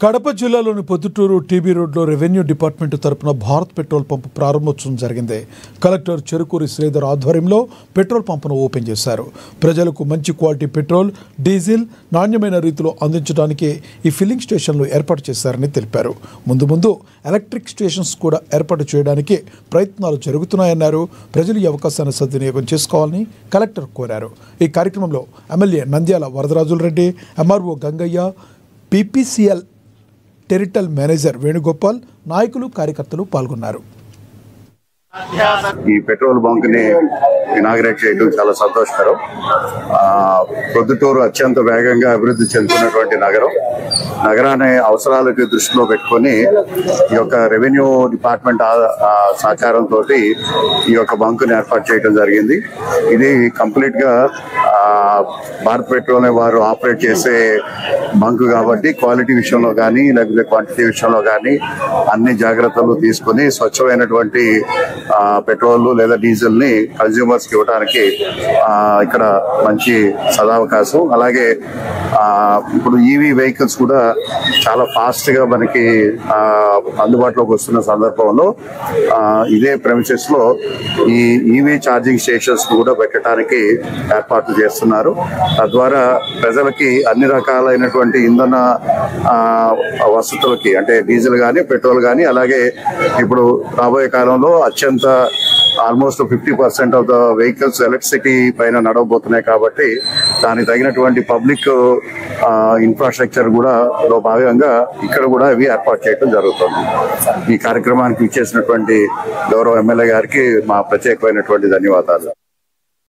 కడప జిల్లాలోని పొద్దుటూరు టీబీ రోడ్లో revenue department తరపున భారత్ పెట్రోల్ పంప్ ప్రారంభోత్సవం జరిగింది. కలెక్టర్ చెరుకూరి శ్రీధర్ ఆధ్వర్యంలో పెట్రోల్ పంపును ఓపెన్ చేశారు. ప్రజలకు మంచి క్వాలిటీ పెట్రోల్, డీజిల్ నాణ్యమైన రీతిలో అందించడానికి ఈ ఫిల్లింగ్ స్టేషన్లు ఏర్పాటు చేశారని తెలిపారు. ముందు ఎలక్ట్రిక్ స్టేషన్స్ కూడా ఏర్పాటు చేయడానికి ప్రయత్నాలు జరుగుతున్నాయన్నారు. ప్రజలు ఈ అవకాశాన్ని సద్వినియోగం చేసుకోవాలని కలెక్టర్ కోరారు. ఈ కార్యక్రమంలో MLA Nandyala Varadarajula Reddy, MRO Gangaiah, PPCL territorial manager Venugopal, నాయకులు, కార్యకర్తలు పాల్గొన్నారు. ఈ పెట్రోల్ బంక్ ని ఇనాగ్రేట్ చేయడం చాలా సంతోషకరం. ప్రొద్దుటూరు అత్యంత వేగంగా అభివృద్ధి చెందుతున్నటువంటి నగరాన్ని అవసరాలకు దృష్టిలో పెట్టుకొని ఈ యొక్క రెవెన్యూ డిపార్ట్మెంట్ సహకారంతో ఈ యొక్క బంక్ ని ఏర్పాటు చేయడం జరిగింది. ఇది కంప్లీట్ గా భారత్ పెట్రోల్ వారు ఆపరేట్ చేసే బంక్ కాబట్టి క్వాలిటీ విషయంలో కానీ లేకపోతే క్వాంటిటీ విషయంలో కానీ అన్ని జాగ్రత్తలు తీసుకుని స్వచ్ఛమైనటువంటి పెట్రోల్ లేదా డీజిల్ ని కన్స్యూమర్స్ కి ఇవ్వడానికి ఇక్కడ మంచి సదావకాశం. అలాగే ఇప్పుడు ఈవీ వెహికల్స్ కూడా చాలా ఫాస్ట్ గా మనకి అందుబాటులోకి వస్తున్న సందర్భంలో ఇదే ప్రెమిసెస్ లో ఈ ఈవీ ఛార్జింగ్ స్టేషన్స్ కూడా పెట్టడానికి ఏర్పాట్లు చేస్తున్నారు. తద్వారా ప్రజలకి అన్ని రకాలైనటువంటి ఇంధన వసతులకి అంటే డీజిల్ కానీ పెట్రోల్ కానీ అలాగే ఇప్పుడు రాబోయే కాలంలో అత్యంత almost 50% of the vehicles electricity పైన నడవబోతున్నాయి కాబట్టి దానికి తగినటువంటి పబ్లిక్ ఇన్ఫ్రాస్ట్రక్చర్ కూడా లో భాగంగా ఇక్కడ కూడా ఇవి ఏర్పాటు చేయడం జరుగుతుంది. ఈ కార్యక్రమానికి ఇచ్చేసినటువంటి గౌరవ ఎమ్మెల్యే గారికి మా ప్రత్యేకమైనటువంటి ధన్యవాదాలు.